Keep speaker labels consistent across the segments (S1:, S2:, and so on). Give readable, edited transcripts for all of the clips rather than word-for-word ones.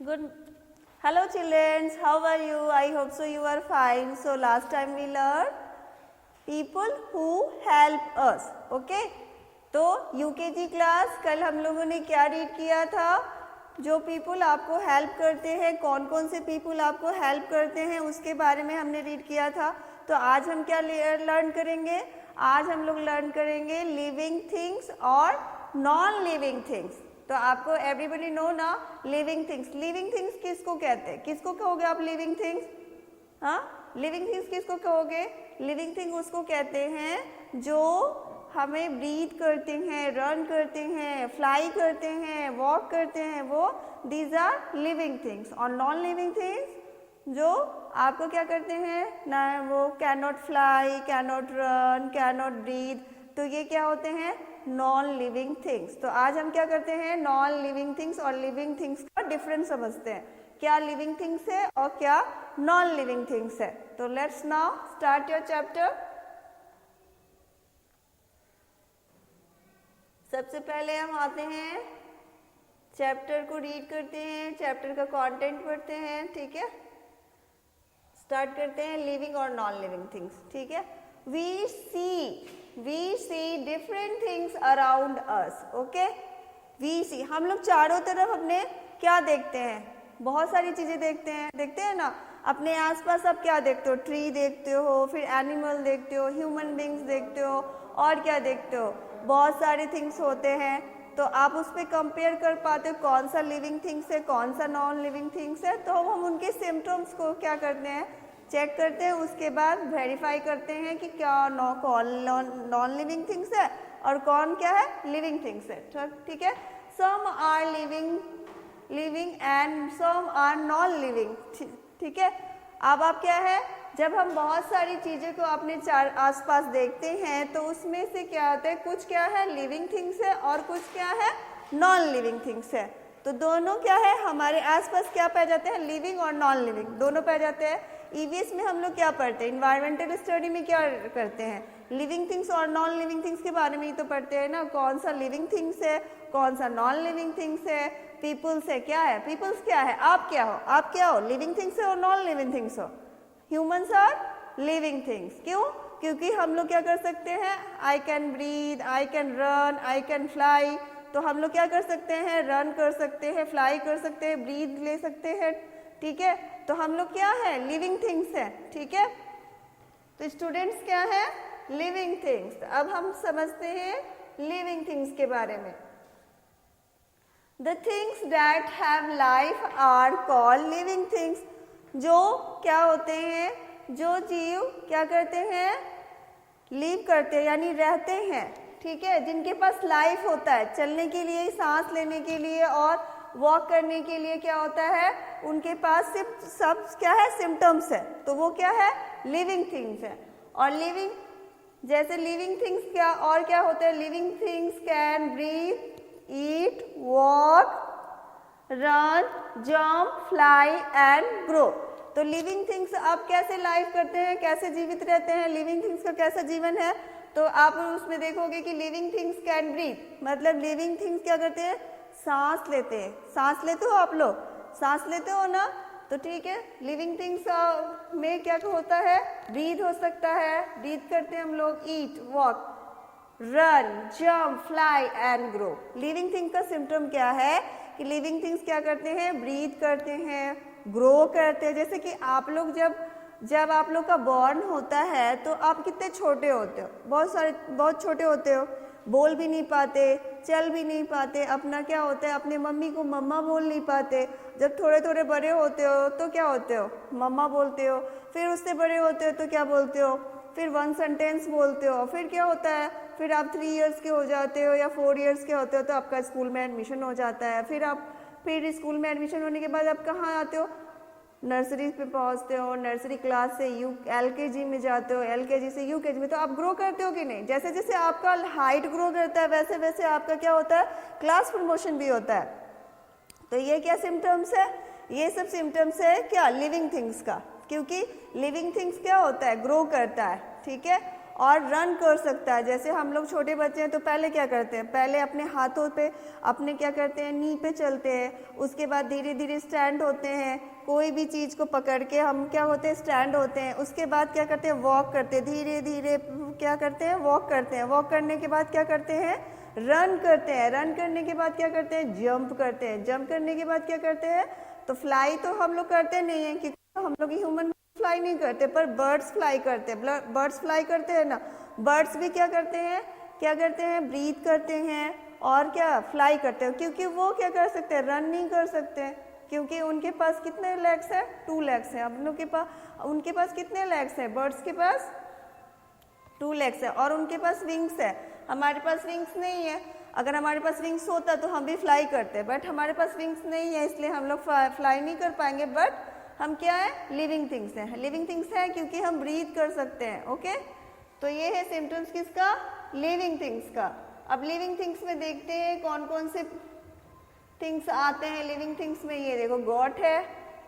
S1: Good. Hello children, how are you? I hope so you are fine. So last time we learned people who help us. Okay? तो UKG class कल हम लोगों ने क्या read किया था? जो पीपल आपको हेल्प करते हैं, कौन कौन से पीपल आपको हेल्प करते हैं उसके बारे में हमने रीड किया था. तो आज हम क्या लर्न करेंगे? आज हम लोग लर्न करेंगे लिविंग थिंग्स और नॉन लिविंग थिंग्स. तो आपको एवरीबडी नो ना लिविंग थिंग्स किसको कहते हैं? किसको कहोगे आप लिविंग थिंग्स? हाँ, लिविंग थिंग्स किसको कहोगे? लिविंग थिंग उसको कहते हैं जो हमें ब्रीथ करते हैं, रन करते हैं, फ्लाई करते हैं, वॉक करते हैं, वो दीज आर लिविंग थिंग्स. और नॉन लिविंग थिंग्स जो आपको क्या करते हैं ना, वो can not fly, can not run, can not breathe. तो ये क्या होते हैं? Non living things. तो आज हम क्या करते हैं? नॉन लिविंग थिंग्स और लिविंग थिंग्स का डिफरेंस समझते हैं. क्या लिविंग थिंग्स है और क्या नॉन लिविंग थिंग्स है. तो let's now start your chapter. सबसे पहले हम आते हैं, चैप्टर को रीड करते हैं, चैप्टर का कंटेंट पढ़ते हैं. ठीक है, स्टार्ट करते हैं लिविंग और नॉन लिविंग थिंग्स. ठीक है, we see different things around us. okay, we see, हम लोग चारों तरफ अपने क्या देखते हैं? बहुत सारी चीजें देखते हैं ना. अपने आसपास आप क्या देखते हो? ट्री देखते हो, फिर एनिमल देखते हो, ह्यूमन बींग्स देखते हो, और क्या देखते हो? बहुत सारे थिंग्स होते हैं. तो आप उस पर कंपेयर कर पाते हो कौन सा लिविंग थिंग्स है, कौन सा नॉन लिविंग थिंग्स है. तो हम उनके सिम्टम्स को क्या करते हैं? चेक करते हैं. उसके बाद वेरीफाई करते हैं कि क्या कौन नॉन लिविंग थिंग्स है और कौन क्या है लिविंग थिंग्स है. ठीक है, some are living and some are non living. ठीक है, अब आप क्या है, जब हम बहुत सारी चीज़ें को अपने आसपास देखते हैं तो उसमें से क्या होता है, कुछ क्या है लिविंग थिंग्स है और कुछ क्या है नॉन लिविंग थिंग्स है. तो दोनों क्या है हमारे आसपास क्या पाए जाते हैं? लिविंग और नॉन लिविंग दोनों पाए जाते हैं. ईवीएस में हम लोग क्या पढ़ते हैं? इन्वायरमेंटल स्टडी में क्या करते हैं? लिविंग थिंग्स और नॉन लिविंग थिंग्स के बारे में ही तो पढ़ते हैं ना. कौन सा लिविंग थिंग्स है, कौन सा नॉन लिविंग थिंग्स है. पीपल्स है, क्या है पीपल्स? क्या है? आप क्या हो? आप क्या हो? लिविंग थिंग्स है और नॉन लिविंग थिंग्स हो. Humans are living things. क्यों? क्योंकि हम लोग क्या कर सकते हैं? I can breathe, I can run, I can fly. तो हम लोग क्या कर सकते हैं? रन कर सकते हैं, फ्लाई कर सकते हैं, ब्रीथ ले सकते हैं. ठीक है, तो हम लोग क्या है? लिविंग थिंग्स है. ठीक है, तो स्टूडेंट्स क्या है? Living things. अब हम समझते हैं लिविंग थिंग्स के बारे में. The things that have life are called living things. जो क्या होते हैं? जो जीव क्या करते हैं? लिव करते हैं, यानी रहते हैं. ठीक है, जिनके पास लाइफ होता है, चलने के लिए, सांस लेने के लिए और वॉक करने के लिए क्या होता है? उनके पास सिर्फ सब क्या है? सिम्टम्स है. तो वो क्या है? लिविंग थिंग्स है. और लिविंग, जैसे लिविंग थिंग्स क्या और क्या होते हैं? Living things can breathe, eat, walk, run, jump, fly and grow. तो लिविंग थिंग्स आप कैसे लाइफ करते हैं, कैसे जीवित रहते हैं? लिविंग थिंग्स का कैसा जीवन है? तो आप उसमें देखोगे कि लिविंग थिंग्स कैन ब्रीथ, मतलब लिविंग थिंग्स क्या करते हैं? सांस लेते हैं. सांस लेते हो आप लोग? सांस लेते हो ना? तो ठीक है, लिविंग थिंग्स में क्या होता है? ब्रीथ हो सकता है, ब्रीथ करते हैं हम लोग. Eat, walk, run, jump, fly and grow. Living thing का सिम्टम क्या है कि लिविंग थिंग्स क्या करते हैं? ब्रीथ करते हैं, ग्रो करते हैं. जैसे कि आप लोग जब आप लोग का बॉर्न होता है तो आप कितने छोटे होते हो? बहुत छोटे होते हो, बोल भी नहीं पाते, चल भी नहीं पाते. अपना क्या होता है? अपने मम्मी को मम्मा बोल नहीं पाते. जब थोड़े थोड़े बड़े होते हो तो क्या होते हो? मम्मा बोलते हो. फिर उससे बड़े होते हो तो क्या बोलते हो? फिर वन सेंटेंस बोलते हो. फिर क्या होता है? फिर आप 3 इयर्स के हो जाते हो या 4 इयर्स के होते हो तो आपका स्कूल में एडमिशन हो जाता है. फिर स्कूल में एडमिशन होने के बाद आप कहाँ आते हो? नर्सरी पे पहुंचते हो. नर्सरी क्लास से LKG में जाते हो, LKG से UKG में. तो आप ग्रो करते हो कि नहीं? जैसे जैसे आपका हाइट ग्रो करता है वैसे वैसे आपका क्या होता है? क्लास प्रमोशन भी होता है. तो ये क्या सिम्टम्स है? ये सब सिम्टम्स है क्या? लिविंग थिंग्स का. क्योंकि लिविंग थिंग्स क्या होता है? ग्रो करता है. ठीक है, और रन कर सकता है। जैसे हम लोग छोटे बच्चे हैं तो पहले क्या करते हैं, पहले अपने हाथों पे अपने क्या करते हैं, नी पे चलते हैं, उसके बाद धीरे धीरे स्टैंड होते हैं, कोई भी चीज़ को पकड़ के हम क्या होते हैं, स्टैंड होते हैं। उसके बाद क्या करते हैं, वॉक करते हैं, धीरे धीरे क्या करते हैं, वॉक करते हैं। वॉक करने के बाद क्या करते हैं, रन करते हैं। रन करने के बाद क्या करते हैं, जंप करते हैं। जंप करने के बाद क्या करते हैं, तो फ्लाई तो हम लोग करते नहीं हैं क्योंकि हम लोग ह्यूमन फ्लाई नहीं करते, पर बर्ड्स फ्लाई करते हैं। बर्ड्स फ्लाई करते हैं ना, बर्ड्स भी क्या करते हैं, क्या करते हैं, ब्रीथ करते हैं और क्या फ्लाई करते हैं। क्योंकि वो क्या कर सकते हैं, रन नहीं कर सकते क्योंकि उनके पास कितने लेग्स हैं, 2 लेग्स हैं। हम लोग के पास, उनके पास कितने लेग्स हैं, बर्ड्स के पास 2 लेग्स है और उनके पास विंग्स है। हमारे पास विंग्स नहीं है। अगर हमारे पास विंग्स होता तो हम भी फ्लाई करते, बट हमारे पास विंग्स नहीं है इसलिए हम लोग फ्लाई नहीं कर पाएंगे। बट हम क्या है, लिविंग थिंग्स हैं। लिविंग थिंग्स हैं क्योंकि हम ब्रीथ कर सकते हैं। ओके, तो ये है सिम्टम्स किसका, लिविंग थिंग्स का। अब लिविंग थिंग्स में देखते हैं कौन कौन से थिंग्स आते हैं लिविंग थिंग्स में। ये देखो गॉट है,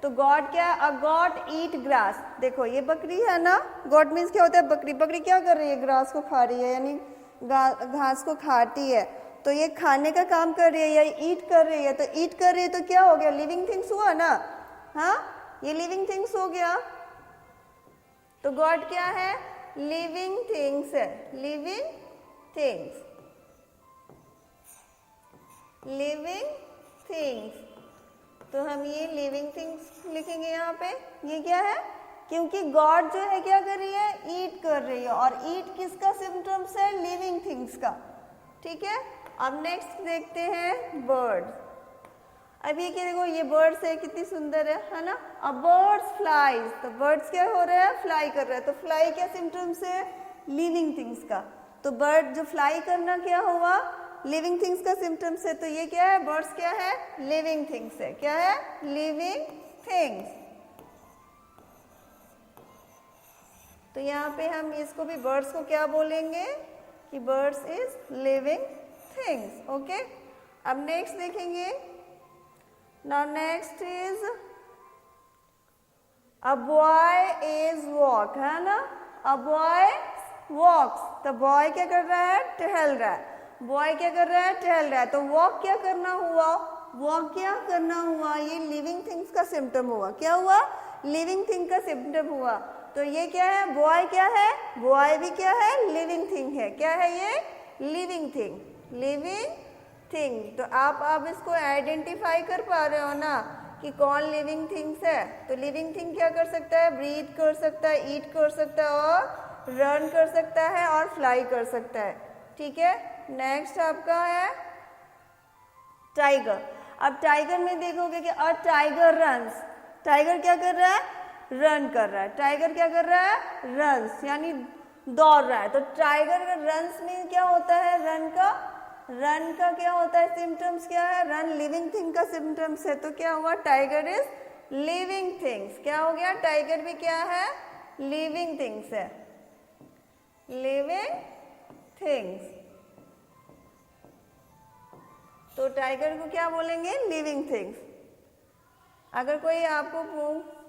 S1: तो गॉड क्या है, अ गॉड ईट ग्रास। देखो ये बकरी है ना, गॉड मीन्स क्या होता है, बकरी। बकरी क्या कर रही है, ग्रास को खा रही है, यानी घास को खाती है। तो ये खाने का काम कर रही है या ईट कर रही है। तो ईट कर रही है तो क्या हो गया, लिविंग थिंग्स हुआ ना। हाँ, ये लिविंग थिंग्स हो गया। तो गॉड क्या है, लिविंग थिंग्स है, लिविंग थिंग्स, लिविंग थिंग्स। तो हम ये लिविंग थिंग्स लिखेंगे यहाँ पे। ये क्या है, क्योंकि गॉड जो है क्या कर रही है, ईट कर रही है, और ईट किसका सिम्टम्स है, लिविंग थिंग्स का। ठीक है, अब नेक्स्ट देखते हैं बर्ड्स। अब ये क्या, देखो ये बर्ड्स है, कितनी सुंदर है ना। अब बर्ड्स फ्लाइज, तो बर्ड्स क्या हो रहा है, फ्लाई कर रहा है। तो फ्लाई क्या सिम्टम्स है, लिविंग थिंग्स का। तो बर्ड जो फ्लाई करना क्या हुआ, लिविंग थिंग्स का सिम्टम्स है। तो ये क्या है, बर्ड्स क्या है, लिविंग थिंग्स है। क्या है, लिविंग थिंग्स। तो यहाँ पे हम इसको भी, बर्ड्स को क्या बोलेंगे कि birds is living things. Okay, अब नेक्स्ट देखेंगे। Now next is a boy is walk, है ना। अ बॉय वॉक्स, तो बॉय क्या कर रहा है, टहल रहा है। बॉय क्या कर रहा है, टहल रहा है। तो वॉक क्या करना हुआ, वॉक क्या करना हुआ, ये लिविंग थिंग्स का सिम्टम हुआ। क्या हुआ, लिविंग थिंग का सिम्टम हुआ। तो ये क्या है, बॉय क्या है, बॉय भी क्या है, लिविंग थिंग है। क्या है ये, लिविंग थिंग, लिविंग थिंग। तो आप अब इसको आइडेंटिफाई कर पा रहे हो ना कि कौन लिविंग थिंग्स है। तो लिविंग थिंग क्या कर सकता है, ब्रीथ कर सकता है, ईट कर सकता है, और रन कर सकता है, और फ्लाई कर सकता है। ठीक है, नेक्स्ट आपका है टाइगर। अब टाइगर में देखोगे कि अ टाइगर रन्स, टाइगर क्या कर रहा है, रन कर रहा है। टाइगर क्या कर रहा है, रन्स, यानी दौड़ रहा है। तो टाइगर का रन्स में क्या होता है, रन का क्या होता है, सिम्टम्स क्या है, रन लिविंग थिंग का सिम्टम्स है। तो क्या हुआ, टाइगर इज लिविंग थिंग्स। क्या हो गया, टाइगर भी क्या है, लिविंग थिंग्स है, लिविंग थिंग्स। तो टाइगर को क्या बोलेंगे, लिविंग थिंग्स। अगर कोई आपको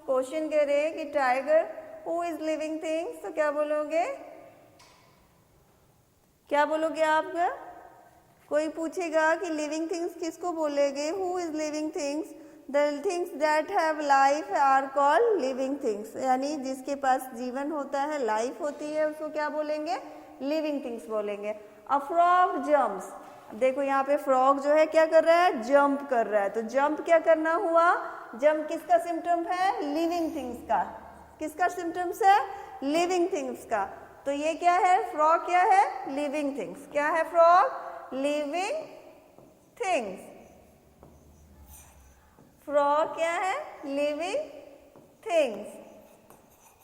S1: क्वेश्चन करे कि tiger who is living things, तो क्या बोलोगे, क्या बोलोगे आप। कोई पूछेगा कि लिविंग थिंग्स किसको बोलेंगे, who is living things, the things that have life are called living things. यानी जिसके पास जीवन होता है, लाइफ होती है, उसको क्या बोलेंगे, लिविंग थिंग्स बोलेंगे। अ फ्रॉग जम्प्स, देखो यहाँ पे फ्रॉग जो है क्या कर रहा है, जंप कर रहा है। तो जंप क्या करना हुआ, जंप किसका सिम्टम है, लिविंग थिंग्स का। किसका सिम्टम्स है, लिविंग थिंग्स का। तो ये क्या है, फ्रॉग क्या है, लिविंग थिंग्स। क्या है फ्रॉग, लिविंग थिंग्स। फ्रॉग क्या है, लिविंग थिंग्स।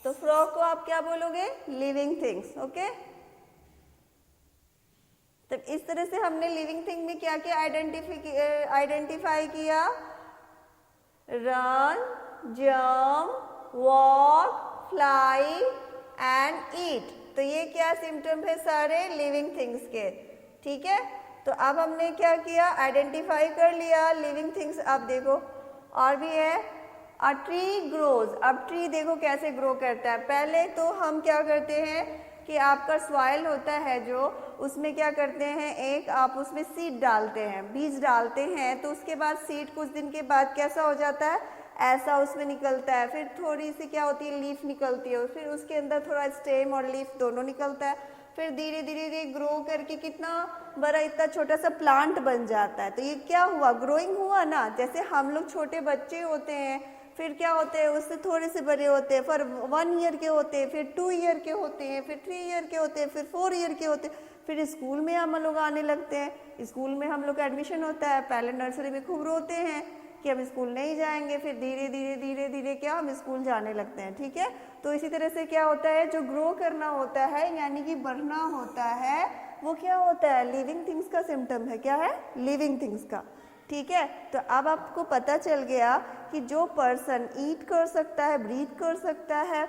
S1: तो फ्रॉग को आप क्या बोलोगे, लिविंग थिंग्स। ओके, तो इस तरह से हमने लिविंग थिंग में क्या क्या आइडेंटिफाई किया, run, jump, walk, fly and eat. तो ये क्या सिम्टम है सारे लिविंग थिंग्स के। ठीक है, तो अब हमने क्या किया, आइडेंटिफाई कर लिया लिविंग थिंग्स। अब देखो और भी है, अ ट्री ग्रोज। अब ट्री देखो कैसे ग्रो करता है। पहले तो हम क्या करते हैं, कि आपका सॉइल होता है जो, उसमें क्या करते हैं, एक आप उसमें सीड डालते हैं, बीज डालते हैं, तो उसके बाद सीड कुछ दिन के बाद कैसा हो जाता है, ऐसा उसमें निकलता है, फिर थोड़ी सी क्या होती है, लीफ निकलती है, फिर उसके अंदर थोड़ा स्टेम और लीफ दोनों निकलता है, फिर धीरे धीरे ग्रो करके कितना बड़ा, इतना छोटा सा प्लांट बन जाता है। तो ये क्या हुआ, ग्रोइंग हुआ ना। जैसे हम लोग छोटे बच्चे होते हैं, फिर क्या होते हैं, उससे थोड़े से बड़े होते हैं, फिर 1 ईयर के होते हैं, फिर 2 ईयर के होते हैं, फिर 3 ईयर के होते हैं, फिर 4 ईयर के होते हैं, फिर स्कूल में हम लोग आने लगते हैं, स्कूल में हम लोग का एडमिशन होता है, पहले नर्सरी में खूब रोते हैं कि हम स्कूल नहीं जाएंगे, फिर धीरे धीरे क्या हम स्कूल जाने लगते हैं, ठीक है। तो इसी तरह से क्या होता है, जो ग्रो करना होता है यानी कि बढ़ना होता है, वो क्या होता है, लिविंग थिंग्स का सिम्टम है, क्या है, लिविंग थिंग्स का, ठीक है। तो अब आपको पता चल गया कि जो पर्सन ईट कर सकता है, ब्रीथ कर सकता है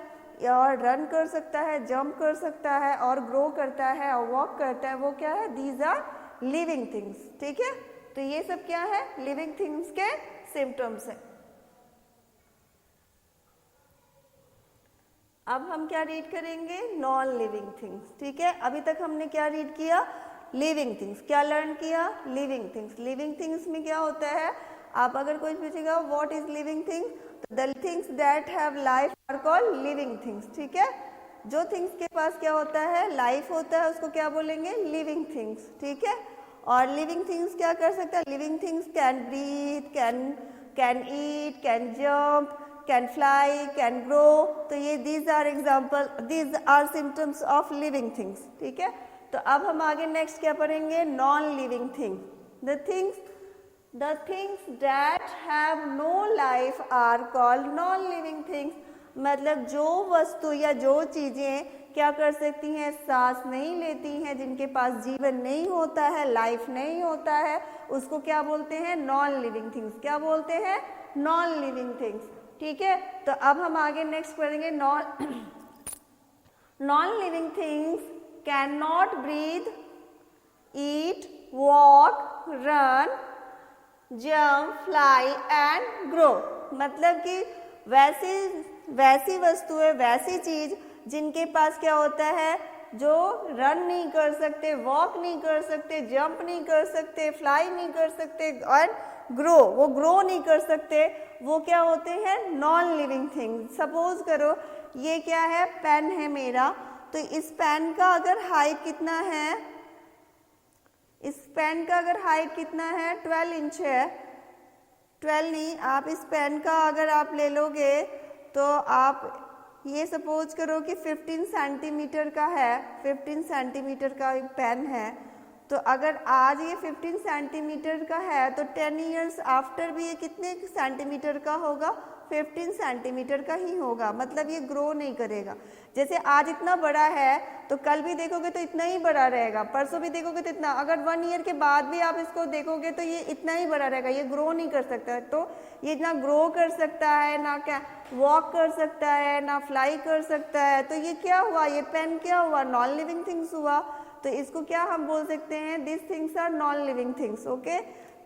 S1: और रन कर सकता है, जंप कर सकता है और ग्रो करता है और वॉक करता है, वो क्या है, दीज आर लिविंग थिंग्स, ठीक है। तो ये सब क्या है, लिविंग थिंग्स के सिम्टम्स है। अब हम क्या रीड करेंगे, नॉन लिविंग थिंग्स, ठीक है। अभी तक हमने क्या रीड किया, लिविंग थिंग्स, क्या लर्न किया, लिविंग थिंग्स। लिविंग थिंग्स में क्या होता है, आप अगर कोई पूछेगा व्हाट इज लिविंग थिंग्स, तो the things that have life are called living things, ठीक है। जो थिंग्स के पास क्या होता है, लाइफ होता है, उसको क्या बोलेंगे, लिविंग थिंग्स, ठीक है। और लिविंग थिंग्स क्या कर सकता है, living things can breathe, can eat, can jump, can fly, can grow. तो ये these are example, these are symptoms of living things, ठीक है। तो अब हम आगे नेक्स्ट क्या पढ़ेंगे, non living thing. The things that have no life are called non living things. मतलब जो वस्तु या जो चीजें क्या कर सकती हैं, सांस नहीं लेती हैं, जिनके पास जीवन नहीं होता है, लाइफ नहीं होता है, उसको क्या बोलते हैं, नॉन लिविंग थिंग्स। क्या बोलते हैं, नॉन लिविंग थिंग्स, ठीक है। तो अब हम आगे नेक्स्ट पढ़ेंगे, non living things can not breathe, eat, walk, run, jump, fly and grow. मतलब कि वैसी वस्तुएं, वैसी चीज जिनके पास क्या होता है, जो रन नहीं कर सकते, वॉक नहीं कर सकते, जंप नहीं कर सकते, फ्लाई नहीं कर सकते और ग्रो, वो ग्रो नहीं कर सकते, वो क्या होते हैं, नॉन लिविंग थिंग। सपोज करो ये क्या है, पेन है मेरा, तो इस पेन का अगर हाइट कितना है, इस पेन का अगर हाइट कितना है, 12 इंच है, 12 नहीं, आप इस पेन का अगर आप ले लोगे तो आप ये सपोज करो कि 15 सेंटीमीटर का है, 15 सेंटीमीटर का एक पेन है, तो अगर आज ये 15 सेंटीमीटर का है तो 10 इयर्स आफ्टर भी ये कितने सेंटीमीटर का होगा, 15 सेंटीमीटर का ही होगा। मतलब ये ग्रो नहीं करेगा। जैसे आज इतना बड़ा है तो कल भी देखोगे तो इतना ही बड़ा रहेगा, परसों भी देखोगे तो इतना, अगर 1 ईयर के बाद भी आप इसको देखोगे तो ये इतना ही बड़ा रहेगा, ये ग्रो नहीं कर सकता। तो ये ना ग्रो कर सकता है, ना क्या वॉक कर सकता है, ना फ्लाई कर सकता है। तो ये क्या हुआ, ये पेन क्या हुआ, नॉन लिविंग थिंग्स हुआ। तो इसको क्या हम बोल सकते हैं, this things are non living things, okay.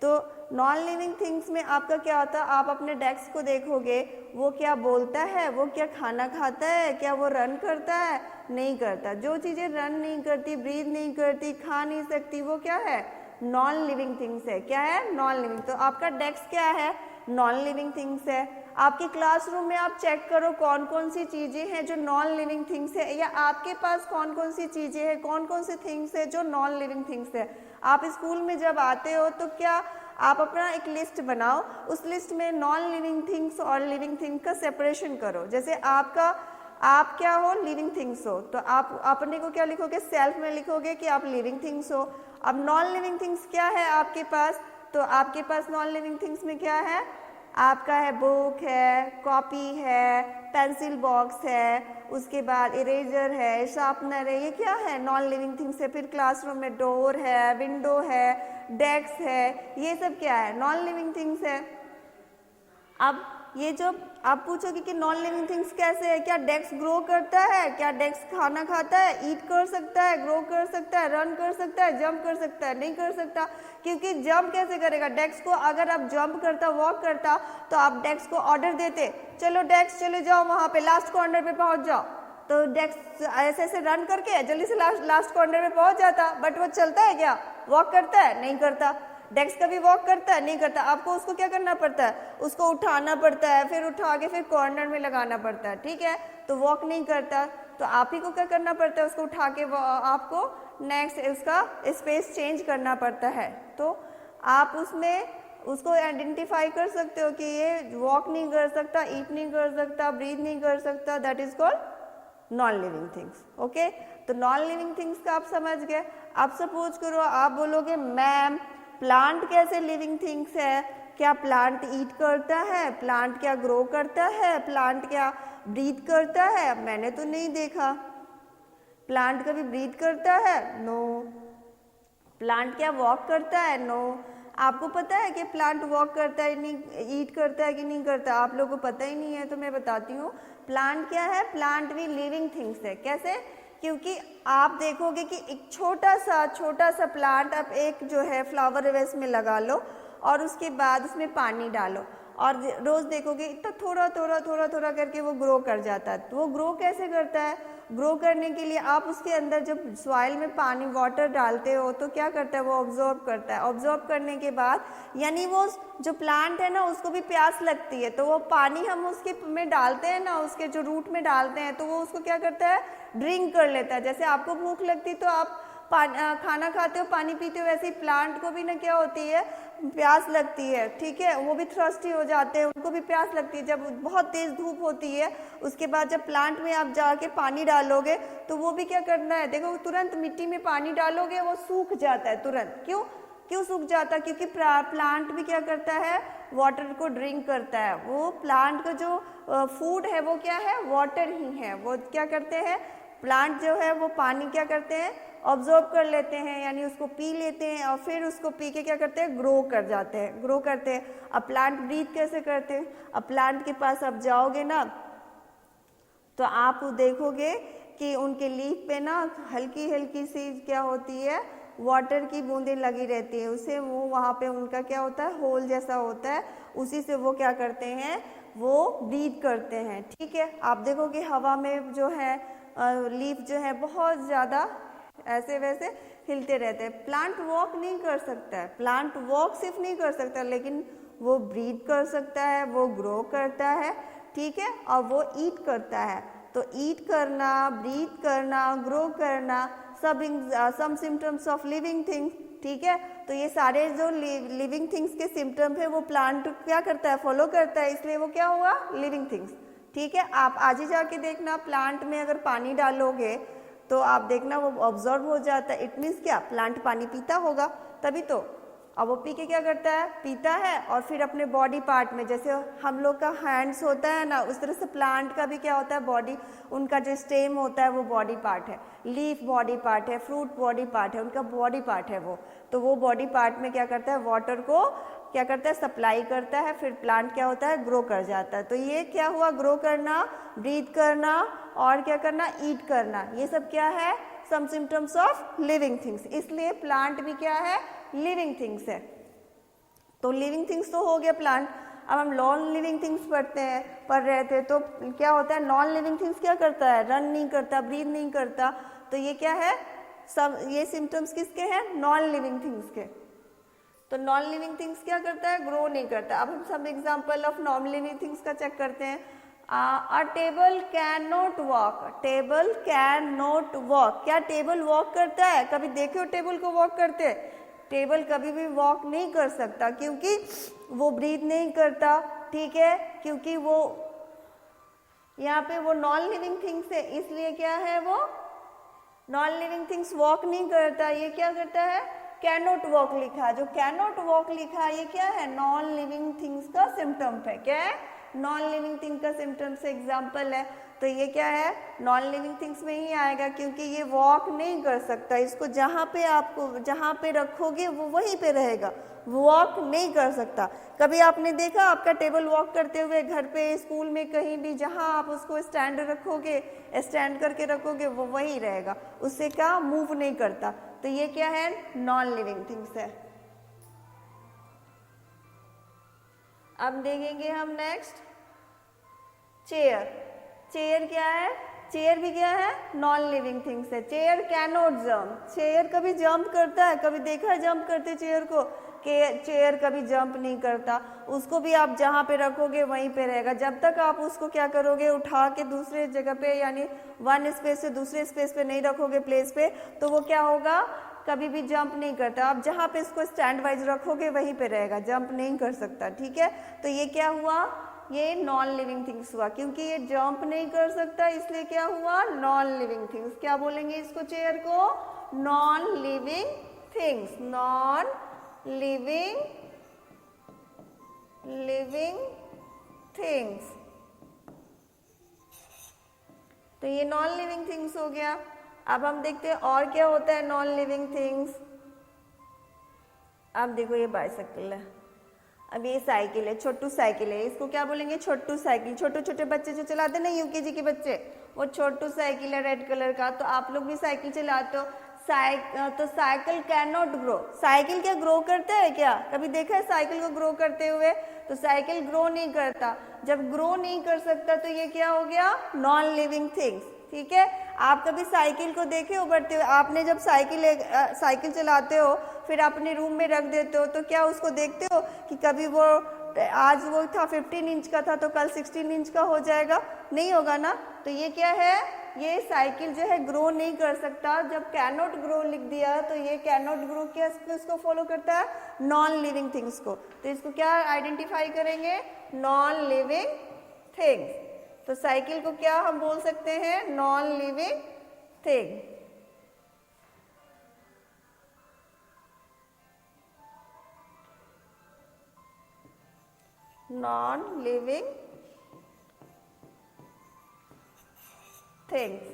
S1: तो नॉन लिविंग थिंग्स में आपका क्या होता है, आप अपने डेस्क को देखोगे, वो क्या बोलता है, वो क्या खाना खाता है, क्या वो रन करता है, नहीं करता। जो चीज़ें रन नहीं करती, ब्रीथ नहीं करती, खा नहीं सकती, वो क्या है, नॉन लिविंग थिंग्स है। क्या है, नॉन लिविंग। तो आपका डेस्क क्या है, नॉन लिविंग थिंग्स है। आपके क्लासरूम में आप चेक करो कौन कौन सी चीज़ें हैं जो नॉन लिविंग थिंग्स है, या आपके पास कौन कौन सी चीज़ें हैं, कौन कौन सी थिंग्स है जो नॉन लिविंग थिंग्स है। आप स्कूल में जब आते हो तो क्या आप अपना एक लिस्ट बनाओ, उस लिस्ट में नॉन लिविंग थिंग्स और लिविंग थिंग्स का सेपरेशन करो। जैसे आप क्या हो, लिविंग थिंग्स हो, तो आप अपने को क्या लिखोगे, सेल्फ में लिखोगे कि आप लिविंग थिंग्स हो। अब नॉन लिविंग थिंग्स क्या है आपके पास, तो आपके पास नॉन लिविंग थिंग्स में क्या है, आपका है बुक है, कॉपी है, पेंसिल बॉक्स है, उसके बाद इरेजर है, शार्पनर है, ये क्या है, नॉन लिविंग थिंग्स है। फिर क्लासरूम में डोर है, विंडो है, डेस्क है, ये सब क्या है, नॉन लिविंग थिंग्स है। अब ये जो आप पूछोगे कि नॉन लिविंग थिंग्स कैसे है, क्या डेस्क ग्रो करता है, क्या डेस्क खाना खाता है, ईट कर सकता है, ग्रो कर सकता है, रन कर सकता है, जंप कर सकता है, नहीं कर सकता। क्योंकि जंप कैसे करेगा, डेस्क को अगर आप जंप करता, वॉक करता, तो आप डेस्क को ऑर्डर देते, चलो डेस्क चले जाओ वहाँ पे लास्ट कॉर्नर पे पहुँच जाओ, तो डेस्क ऐसे ऐसे रन करके जल्दी से लास्ट कॉर्नर में पहुंच जाता, बट वो चलता है क्या, वॉक करता है, नहीं करता। डेस्क कभी वॉक करता है, नहीं करता। आपको उसको क्या करना पड़ता है, उसको उठाना पड़ता है, फिर उठा के फिर कॉर्नर में लगाना पड़ता है, ठीक है, तो वॉक नहीं करता। तो आप ही को क्या करना पड़ता है, उसको उठा के आपको नेक्स्ट उसका स्पेस चेंज करना पड़ता है। तो आप उसमें उसको आइडेंटिफाई कर सकते हो कि ये वॉक नहीं कर सकता, ईट नहीं कर सकता, ब्रीथ नहीं कर सकता, that is called non living things. Okay, तो नॉन लिविंग थिंग्स का आप समझ गए। आप सपोज करो आप बोलोगे मैम प्लांट कैसे लिविंग थिंग्स है, क्या प्लांट ईट करता है, प्लांट क्या ग्रो करता है, प्लांट क्या ब्रीथ करता है? मैंने तो नहीं देखा। प्लांट कभी ब्रीथ करता है? नो। प्लांट क्या वॉक करता है? नो। आपको पता है कि प्लांट वॉक करता है, नहीं ईट करता है कि नहीं करता? आप लोगों को पता ही नहीं है, तो मैं बताती हूँ। प्लांट क्या है, प्लांट भी लिविंग थिंग्स है। कैसे? क्योंकि आप देखोगे कि एक छोटा सा प्लांट आप एक जो है फ्लावर वेस में लगा लो और उसके बाद उसमें पानी डालो और रोज देखोगे इतना थोड़ा करके वो ग्रो कर जाता है। तो वो ग्रो कैसे करता है? ग्रो करने के लिए आप उसके अंदर जब सॉइल में पानी वाटर डालते हो तो क्या करता है, वो ऑब्जॉर्ब करता है। ऑब्जॉर्ब करने के बाद यानी वो जो प्लांट है ना उसको भी प्यास लगती है, तो वो पानी हम उसके में डालते हैं ना, उसके जो रूट में डालते हैं, तो वो उसको क्या करता है, ड्रिंक कर लेता है। जैसे आपको भूख लगती तो आप खाना खाते हो, पानी पीते हो, वैसे ही प्लांट को भी ना क्या होती है, प्यास लगती है, ठीक है, वो भी थ्रस्टी हो जाते हैं, उनको भी प्यास लगती है। जब बहुत तेज धूप होती है उसके बाद जब प्लांट में आप जाके पानी डालोगे तो वो भी क्या करना है, देखो तुरंत मिट्टी में पानी डालोगे वो सूख जाता है तुरंत। क्यों सूख जाता है? क्योंकि प्लांट भी क्या करता है, वाटर को ड्रिंक करता है। वो प्लांट का जो फूड है वो क्या है, वाटर ही है। वो क्या करते हैं, प्लांट जो है वो पानी क्या करते हैं, ऑब्जॉर्ब कर लेते हैं, यानी उसको पी लेते हैं और फिर उसको पी के क्या करते हैं, ग्रो करते हैं। अब प्लांट ब्रीथ कैसे करते हैं? अब प्लांट के पास आप जाओगे ना तो आप देखोगे कि उनके लीफ पे ना हल्की सी क्या होती है, वाटर की बूंदें लगी रहती है। उसे वो वहाँ पे उनका क्या होता है, होल जैसा होता है, उसी से वो क्या करते हैं, वो ब्रीथ करते हैं, ठीक है। आप देखोगे हवा में जो है लीफ जो है बहुत ज़्यादा ऐसे वैसे हिलते रहते हैं। प्लांट वॉक नहीं कर सकता है, प्लांट वॉक सिर्फ नहीं कर सकता लेकिन वो ब्रीथ कर सकता है, वो ग्रो करता है, ठीक है, और वो ईट करता है। तो ईट करना, ब्रीथ करना, ग्रो करना some symptoms of living things, ठीक है। तो ये सारे जो लिविंग थिंग्स के सिम्टम है वो प्लांट क्या करता है, फॉलो करता है, इसलिए वो क्या हुआ, लिविंग थिंग्स, ठीक है। आप आज ही जाके देखना, प्लांट में अगर पानी डालोगे तो आप देखना वो ऑब्जॉर्व हो जाता है। इट मीन्स क्या, प्लांट पानी पीता होगा तभी तो। अब वो पी के क्या करता है, पीता है और फिर अपने बॉडी पार्ट में, जैसे हम लोग का हैंड्स होता है ना, उस तरह से प्लांट का भी क्या होता है, बॉडी, उनका जो स्टेम होता है वो बॉडी पार्ट है, लीफ बॉडी पार्ट है, फ्रूट बॉडी पार्ट है, उनका बॉडी पार्ट है वो। तो वो बॉडी पार्ट में क्या करता है, वाटर को क्या करता है, सप्लाई करता है, फिर प्लांट क्या होता है, ग्रो कर जाता है। तो ये क्या हुआ, ग्रो करना, ब्रीथ करना और क्या करना, ईट करना, ये सब क्या है, some symptoms of living things. इसलिए प्लांट भी क्या है, लिविंग थिंग्स है। तो लिविंग थिंग्स तो हो गया प्लांट। अब हम नॉन लिविंग थिंग्स पढ़ रहे थे, तो क्या होता है, नॉन लिविंग थिंग्स क्या करता है, रन नहीं करता, ब्रीथ नहीं करता। तो ये क्या है, सब ये सिम्टम्स किसके हैं, नॉन लिविंग थिंग्स के। तो नॉन लिविंग थिंग्स क्या करता है, ग्रो नहीं करता। अब हम सब example of non living things का चेक करते हैं। अ table can not walk, table can not walk. क्या टेबल वॉक करता है? कभी देखे हो टेबल को वॉक करते? टेबल कभी भी वॉक नहीं कर सकता, क्योंकि वो ब्रीथ नहीं करता, ठीक है, क्योंकि वो यहाँ पे वो नॉन लिविंग थिंग्स है, इसलिए क्या है, वो नॉन लिविंग थिंग्स वॉक नहीं करता। ये क्या करता है, कैन नॉट वॉक लिखा, जो कैन नॉट वॉक लिखा ये क्या है, नॉन लिविंग थिंग्स का सिम्टम है। क्या है, नॉन लिविंग थिंग का सिम्टम से एग्जाम्पल है। तो ये क्या है, नॉन लिविंग थिंग्स में ही आएगा, क्योंकि ये वॉक नहीं कर सकता। इसको जहाँ पे रखोगे वो वहीं पे रहेगा, वॉक नहीं कर सकता। कभी आपने देखा आपका टेबल वॉक करते हुए, घर पे, स्कूल में, कहीं भी, जहाँ आप उसको स्टैंड करके रखोगे वो वहीं रहेगा, उससे क्या मूव नहीं करता। तो ये क्या है, नॉन लिविंग थिंग्स है। अब देखेंगे हम नेक्स्ट चेयर। चेयर क्या है, चेयर भी क्या है, नॉन लिविंग थिंग्स है। Chair can not jump, chair कभी जंप करता है, कभी देखा है जंप करते चेयर को? कि चेयर कभी जंप नहीं करता, उसको भी आप जहाँ पे रखोगे वहीं पे रहेगा। जब तक आप उसको क्या करोगे, उठा के दूसरे जगह पे यानी वन स्पेस से दूसरे स्पेस पे नहीं रखोगे, प्लेस पे, तो वो क्या होगा, कभी भी जंप नहीं करता। आप जहाँ पे इसको स्टैंड वाइज रखोगे वहीं पे रहेगा, जंप नहीं कर सकता। ठीक है, तो ये क्या हुआ, ये नॉन लिविंग थिंग्स हुआ। क्योंकि ये जंप नहीं कर सकता इसलिए क्या हुआ, नॉन लिविंग थिंग्स। क्या बोलेंगे इसको, चेयर को? Non living things, non living things. तो ये नॉन लिविंग थिंग्स हो गया। अब हम देखते हैं और क्या होता है नॉन लिविंग थिंग्स। अब देखो ये बाइसाइकिल है, अब ये साइकिल है, छोटू साइकिल है, इसको क्या बोलेंगे, छोटू साइकिल। छोटे छोटे बच्चे जो चलाते हैं ना, यूकेजी के बच्चे, वो छोटू साइकिल है रेड कलर का। तो आप लोग भी साइकिल चलाते हो, तो cycle can not grow. Cycle क्या ग्रो करता है क्या? कभी देखा है साइकिल को ग्रो करते हुए? तो साइकिल ग्रो नहीं करता। जब ग्रो नहीं कर सकता तो ये क्या हो गया, नॉन लिविंग थिंग्स। ठीक है, आप कभी साइकिल को देखे हो बढ़ते हुए? आपने जब साइकिल चलाते हो फिर अपने रूम में रख देते हो, तो क्या उसको देखते हो कि कभी वो आज वो था 15 इंच का था तो कल 16 इंच का हो जाएगा? नहीं होगा ना। तो ये क्या है, ये साइकिल जो है ग्रो नहीं कर सकता। जब कैन नॉट ग्रो लिख दिया तो ये कैन नॉट ग्रो किसको फॉलो करता है, नॉन लिविंग थिंग्स को। तो इसको क्या आइडेंटिफाई करेंगे, नॉन लिविंग थिंग्स। तो साइकिल को क्या हम बोल सकते हैं, non living thing. Non living things.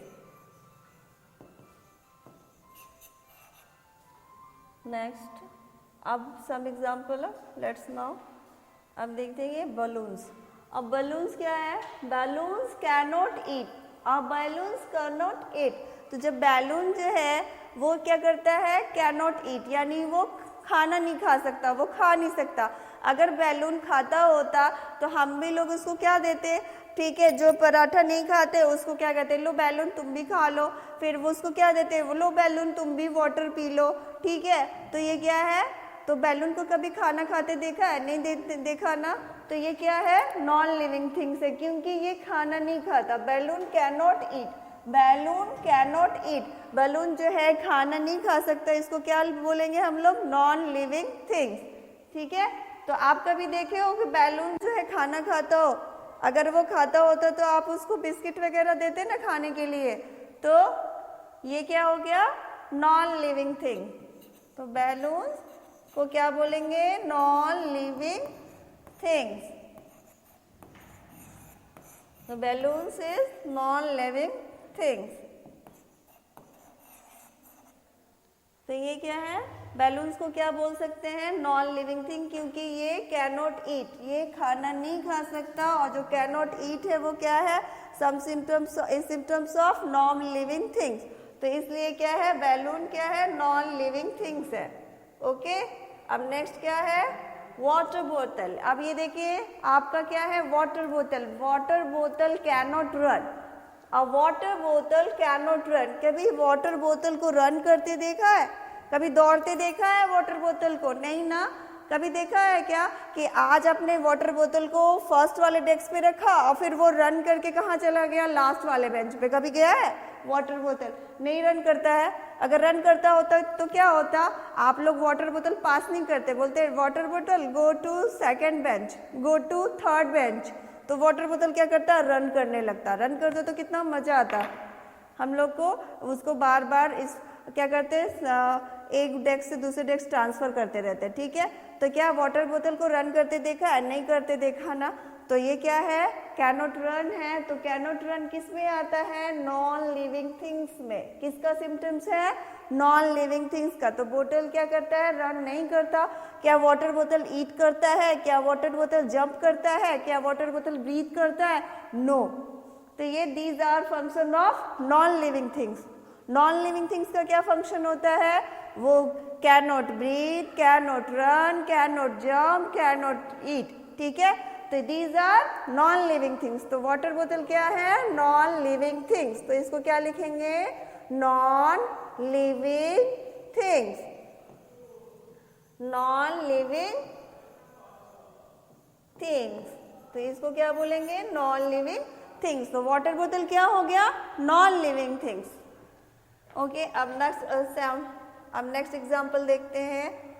S1: Next, अब सम एग्जाम्पल, लेट्स नाउ अब देखते हैं ये बलून्स। अब बलून्स क्या है, बैलून्स कैन नॉट ईट। अब बैलून्स कैन नॉट ईट, तो जब बैलून जो है वो क्या करता है, कैन नॉट ईट, यानी वो खाना नहीं खा सकता, वो खा नहीं सकता। अगर बैलून खाता होता तो हम भी लोग उसको क्या देते, ठीक है, जो पराठा नहीं खाते उसको क्या कहते, लो बैलून तुम भी खा लो। फिर वो उसको क्या देते, वो लो बैलून तुम भी वाटर पी लो। ठीक है, तो ये क्या है, तो बैलून को कभी खाना खाते देखा है? नहीं देखा ना। तो ये क्या है, नॉन लिविंग थिंग्स है, क्योंकि ये खाना नहीं खाता। Balloon can not eat, balloon can not eat, balloon जो है खाना नहीं खा सकता, इसको क्या बोलेंगे हम लोग, नॉन लिविंग थिंग्स। ठीक है, तो आप कभी देखे हो कि बैलून जो है खाना खाता हो? अगर वो खाता होता तो आप उसको बिस्किट वगैरह देते ना खाने के लिए। तो ये क्या हो गया, नॉन लिविंग थिंग। तो बैलून को क्या बोलेंगे, नॉन लिविंग थिंग्स। तो balloons is non living things. तो ये क्या है, बैलून्स को क्या बोल सकते हैं, नॉन लिविंग थिंग, क्योंकि ये कैन नॉट ईट, ये खाना नहीं खा सकता। और जो कैन नॉट ईट है वो क्या है, some symptoms of non living things. तो इसलिए क्या है, बैलून क्या है, नॉन लिविंग थिंग्स है। ओके, अब नेक्स्ट क्या है, वाटर बोतल। अब ये देखिए आपका क्या है, वाटर बोतल। वाटर बोतल can not run, a water बोतल कैन नॉट रन। कभी वाटर बोतल को रन करते देखा है? कभी दौड़ते देखा है वाटर बोतल को? नहीं ना। कभी देखा है क्या कि आज अपने वाटर बोतल को फर्स्ट वाले डेस्क पे रखा और फिर वो रन करके कहाँ चला गया, लास्ट वाले बेंच पे? कभी गया है? वाटर बोतल नहीं रन करता है। अगर रन करता होता तो क्या होता, आप लोग वाटर बोतल पास नहीं करते, बोलते वाटर बोतल go to second bench, go to third bench. तो वाटर बोतल क्या करता, रन करने लगता। रन करता तो कितना मजा आता, हम लोग को उसको बार बार इस क्या करते हैं, एक डेस्क से दूसरे डेस्क ट्रांसफर करते रहते हैं। ठीक है, तो क्या वाटर बोतल को रन करते देखा है? नहीं करते देखा ना। तो ये क्या है, कैन नॉट रन है। तो कैन नॉट रन किस में आता है, नॉन लिविंग थिंग्स में। किसका सिम्टम्स है, नॉन लिविंग थिंग्स का। तो बोतल क्या करता है, रन नहीं करता। क्या वाटर बोतल ईट करता है? क्या वाटर बोतल जंप करता है? क्या वाटर बोतल ब्रीथ करता है? नो। तो ये these are function of non living things. Non living things का क्या फंक्शन होता है, वो can not breathe, can not run, can not jump, can not eat. ठीक है, तो तो these are non living things. तो वाटर बोतल क्या है? Non living things. तो इसको क्या लिखेंगे? Non living things, non living things. तो इसको क्या बोलेंगे? Non living things. तो वाटर बोतल क्या हो गया? Non living things. ओके, अब नेक्स्ट एग्जांपल देखते हैं।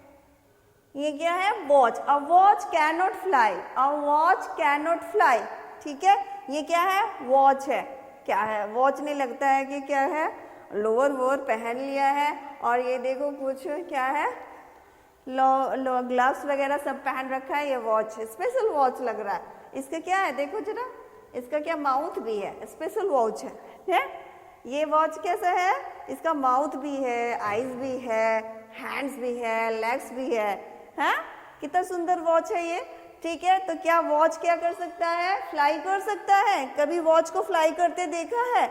S1: ये क्या है? Watch. A watch can not fly, a watch can not fly. ठीक है, ये क्या है? वॉच है। क्या है? वॉच नहीं लगता है कि क्या है? लोअर वोअर पहन लिया है और ये देखो कुछ क्या है, ग्लव्स वगैरह सब पहन रखा है। ये वॉच स्पेशल वॉच लग रहा है। इसका क्या है? देखो जरा, इसका क्या माउथ भी है, स्पेशल वॉच है? ये वॉच कैसा है? इसका माउथ भी है, आईज भी है, हैंड्स भी है, लेग्स भी है। कितना सुंदर वॉच है ये। ठीक है, तो क्या वॉच क्या कर सकता है? फ्लाई कर सकता है। कभी वॉच को फ्लाई करते देखा है?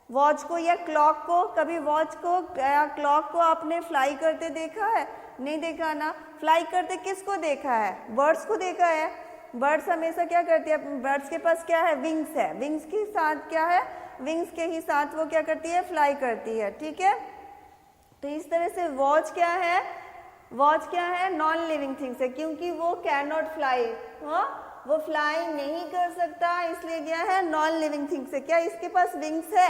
S1: वॉच को या क्लॉक को, कभी वॉच को या क्लॉक को आपने फ्लाई करते देखा है? नहीं देखा ना। फ्लाई करते किसको देखा है? बर्ड्स को देखा है। बर्ड्स हमेशा क्या करती है? बर्ड्स के पास क्या है? विंग्स है। विंग्स के साथ क्या है? विंग्स के ही साथ वो क्या करती है? फ्लाई करती है। ठीक है, तो इस तरह से वॉच क्या है? वॉच क्या है? नॉन लिविंग थिंग्स है, क्योंकि वो कैन नॉट फ्लाई, वो फ्लाई नहीं कर सकता, इसलिए क्या है? नॉन लिविंग थिंग्स है। क्या इसके पास विंग्स है?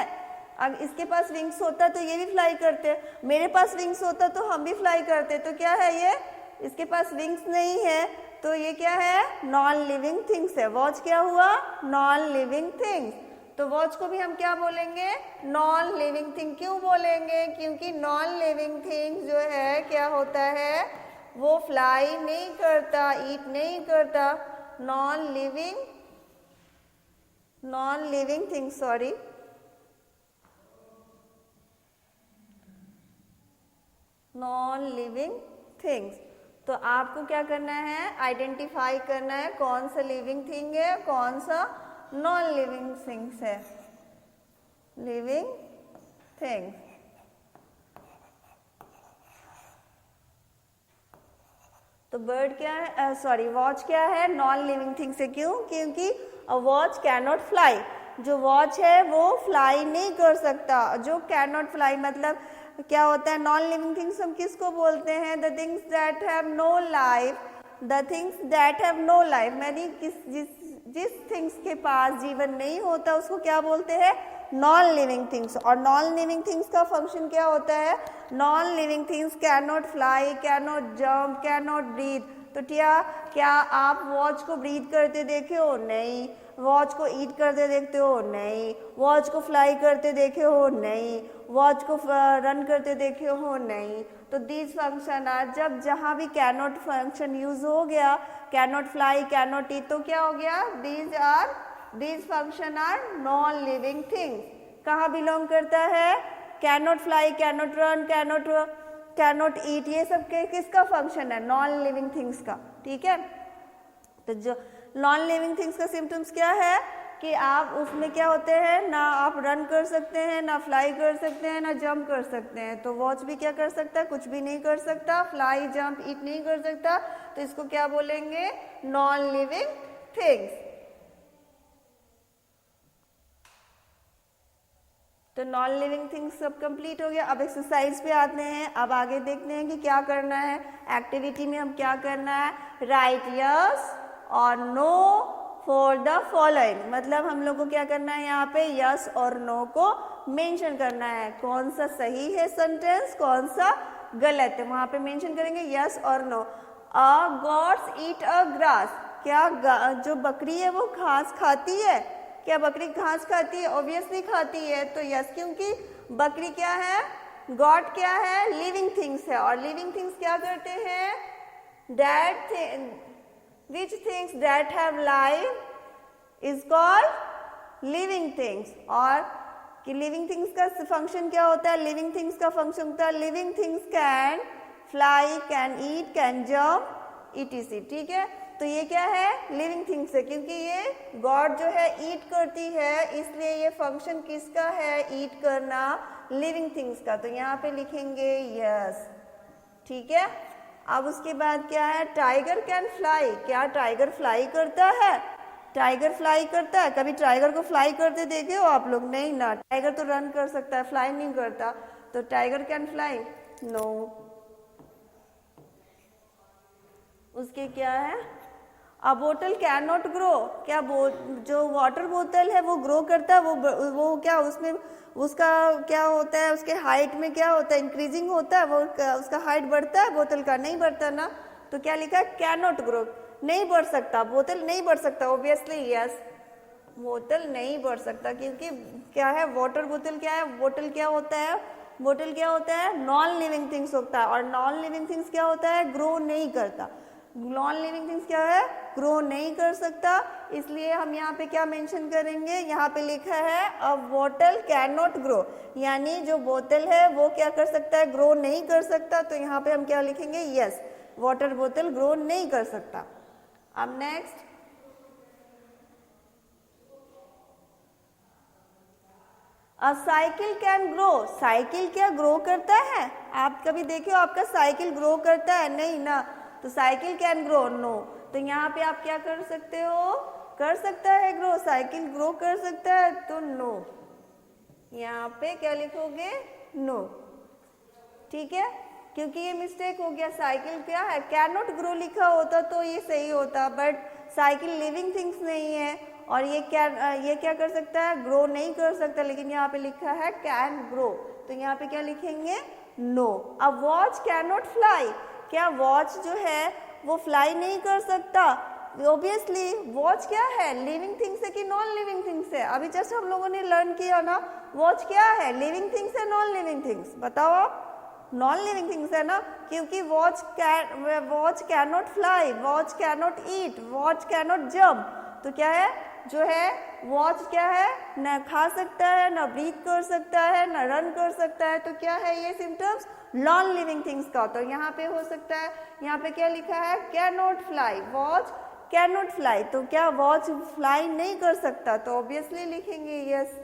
S1: अगर इसके पास विंग्स होता तो ये भी फ्लाई करते, मेरे पास विंग्स होता तो हम भी फ्लाई करते। तो क्या है ये? इसके पास विंग्स नहीं है, तो ये क्या है? नॉन लिविंग थिंग्स है। वॉच क्या हुआ? Non living things. तो वॉच को भी हम क्या बोलेंगे? Non living thing. क्यों बोलेंगे? क्योंकि नॉन लिविंग थिंग जो है क्या होता है? वो फ्लाई नहीं करता, ईट नहीं करता। Non living thing, sorry, non living things. तो आपको क्या करना है? आइडेंटिफाई करना है कौन सा लिविंग थिंग है, कौन सा नॉन लिविंग थिंग्स है। Living things. तो बर्ड क्या है? सॉरी, वॉच क्या है? नॉन लिविंग थिंग्स है। क्यों? क्योंकि a watch can not fly. जो वॉच है वो फ्लाई नहीं कर सकता। जो कैन नॉट फ्लाई मतलब क्या होता है? नॉन लिविंग थिंग्स हम किसको बोलते हैं? The things that have no life, the things that have no life, यानी जिस थिंग्स के पास जीवन नहीं होता उसको क्या बोलते हैं? Non living things. और नॉन लिविंग थिंग्स का फंक्शन क्या होता है? Non living things can not fly, can not jump, can not breathe. तो क्या आप वॉच को ब्रीथ करते देखे हो? नहीं। वॉच को ईट करते देखते हो? नहीं। वॉच को फ्लाई करते देखे हो? नहीं। वॉच को रन करते देखे हो? नहीं। तो दीज फंक्शन आर, जब जहाँ भी कैन नॉट फंक्शन यूज हो गया, can not fly, can not eat, तो क्या हो गया? These function are non living things. कहाँ बिलोंग करता है? Can not fly, can not run, can not eat, ये सब किसका फंक्शन है? नॉन लिविंग थिंग्स का। ठीक है, तो जो नॉन लिविंग थिंग्स का सिम्टम्स क्या है कि आप उसमें क्या होते हैं? ना आप रन कर सकते हैं, ना फ्लाई कर सकते हैं, ना जंप कर सकते हैं। तो वॉच भी क्या कर सकता है? कुछ भी नहीं कर सकता, फ्लाई, जंप, ईट नहीं कर सकता। तो इसको क्या बोलेंगे? Non living things. तो नॉन लिविंग थिंग्स सब कंप्लीट हो गया। अब एक्सरसाइज पे आते हैं। अब आगे देखते हैं कि क्या करना है। एक्टिविटी में हम क्या करना है? राइट यस और नो फॉर द फॉलोइंग, मतलब हम लोग को क्या करना है? यहाँ पे यस और नो को मेंशन करना है। कौन सा सही है सेंटेंस, कौन सा गलत है, वहां पे मेंशन करेंगे यस और no. A goats eat a grass, क्या जो बकरी है वो घास खाती है? क्या बकरी घास खाती है? ऑब्वियसली खाती है, तो यस, क्योंकि बकरी क्या है? गॉड क्या है? लिविंग थिंग्स है। और लिविंग थिंग्स क्या करते हैं? which things that have life is called living things। और कि लिविंग थिंग्स का फंक्शन क्या होता है? लिविंग थिंग्स का फंक्शन होता है living things can fly, can eat, can jump, etc। ठीक है, तो ये क्या है? लिविंग थिंग्स है, क्योंकि ये गॉड जो है ईट करती है, इसलिए ये फंक्शन किसका है? ईट करना, लिविंग थिंग्स का। तो यहाँ पे लिखेंगे यस। ठीक है, अब उसके बाद क्या है, टाइगर कैन फ्लाई, क्या टाइगर फ्लाई करता है? टाइगर फ्लाई करता है? कभी टाइगर को फ्लाई करते देखे हो आप लोग? नहीं ना, टाइगर तो रन कर सकता है, फ्लाई नहीं करता। तो टाइगर कैन फ्लाई, नो। उसके क्या है, अ बोतल कैन नॉट ग्रो, क्या जो वाटर बोतल है वो ग्रो करता है? वो क्या उसमें उसका क्या होता है, उसके हाइट में क्या होता है, इंक्रीजिंग होता है, वो उसका हाइट बढ़ता है बोतल का? नहीं बढ़ता ना। तो क्या लिखा है, कैन नॉट ग्रो, नहीं बढ़ सकता, बोतल नहीं बढ़ सकता। ऑब्वियसली यस, बोतल नहीं बढ़ सकता, क्योंकि क्या है, वाटर बोतल क्या है, बोतल क्या होता है, बोतल क्या होता है, नॉन लिविंग थिंग्स होता है। और नॉन लिविंग थिंग्स क्या होता है, ग्रो नहीं करता। नॉन लिविंग थिंग्स क्या है, ग्रो नहीं कर सकता। इसलिए हम यहाँ पे क्या मेंशन करेंगे, यहाँ पे लिखा है अ बोतल कैन नॉट ग्रो, यानी जो बोतल है वो क्या कर सकता है, ग्रो नहीं कर सकता। तो यहाँ पे हम क्या लिखेंगे, यस, वाटर बोतल ग्रो नहीं कर सकता। अब next, a cycle can grow, cycle क्या ग्रो करता है? आप कभी देखिए आपका साइकिल ग्रो करता है? नहीं ना। तो साइकिल कैन ग्रो, नो। तो यहाँ पे आप क्या कर सकते हो, कर सकता है ग्रो, साइकिल ग्रो कर सकता है, तो नो। यहाँ पे क्या लिखोगे, नो, ठीक है, क्योंकि ये मिस्टेक हो गया। साइकिल क्या है, कैन नॉट ग्रो लिखा होता तो ये सही होता, बट साइकिल लिविंग थिंग्स नहीं है, और ये क्या कर सकता है, ग्रो नहीं कर सकता, लेकिन यहाँ पे लिखा है कैन ग्रो। तो यहाँ पे क्या लिखेंगे, नो। अब वॉच कैन नॉट फ्लाई, क्या वॉच जो है वो फ्लाई नहीं कर सकता? ऑब्वियसली वॉच क्या है, लिविंग थिंग्स है कि नॉन लिविंग थिंग्स है? अभी जस्ट हम लोगों ने लर्न किया ना, वॉच क्या है, लिविंग थिंग्स है नॉन लिविंग थिंग्स? बताओ आप, नॉन लिविंग थिंग्स है ना, क्योंकि watch can not fly, watch can not eat, watch can not jump. तो क्या है, जो है वॉच क्या है, न खा सकता है, न ब्रीथ कर सकता है, न रन कर सकता है। तो क्या है ये सिम्टम्स, नॉन लिविंग थिंग्स का। तो यहाँ पे हो सकता है, यहाँ पे क्या लिखा है, can not fly, watch can not fly, तो क्या वॉच फ्लाई नहीं कर सकता? तो ऑब्वियसली लिखेंगे यस,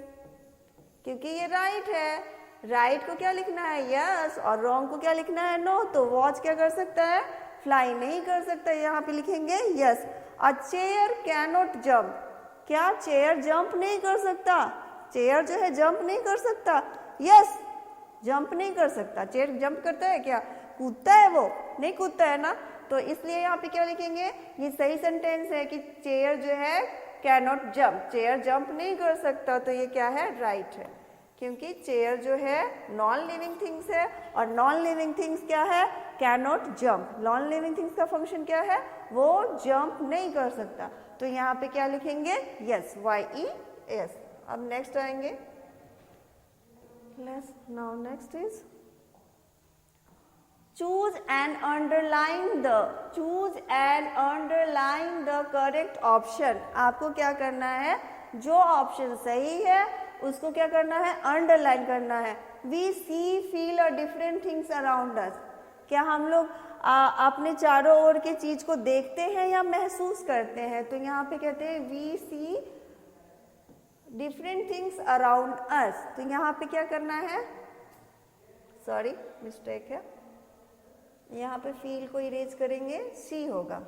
S1: क्योंकि ये राइट है। राइट को क्या लिखना है, यस, और रॉन्ग को क्या लिखना है, नो। तो वॉच क्या कर सकता है, फ्लाई नहीं कर सकता, यहाँ पे लिखेंगे yes. A chair can not jump, क्या चेयर जंप नहीं कर सकता? चेयर जो है जंप नहीं कर सकता, यस, जंप नहीं कर सकता। चेयर जंप करता है क्या, कूदता है? वो नहीं कूदता है ना। तो इसलिए यहाँ पे क्या लिखेंगे, ये सही सेंटेंस है कि चेयर जो है can not jump, chair jump नहीं कर सकता। तो ये क्या है, राइट है, क्योंकि चेयर जो है नॉन लिविंग थिंग्स है, और नॉन लिविंग थिंग्स क्या है, can not jump. Non living things का फंक्शन क्या है, वो जंप नहीं कर सकता। तो यहाँ पे क्या लिखेंगे, यस, YES। अब नेक्स्ट आएंगे, now next is choose and underline the correct option। आपको क्या करना है, जो ऑप्शन सही है उसको क्या करना है, अंडरलाइन करना है। We see, feel or different things around us। क्या हम लोग अपने चारों ओर के चीज को देखते हैं या महसूस करते हैं? तो यहाँ पे कहते हैं we see different things around us। तो यहाँ पे क्या करना है, सॉरी मिस्टेक है, यहाँ पे फील को इरेज करेंगे, सी होगा।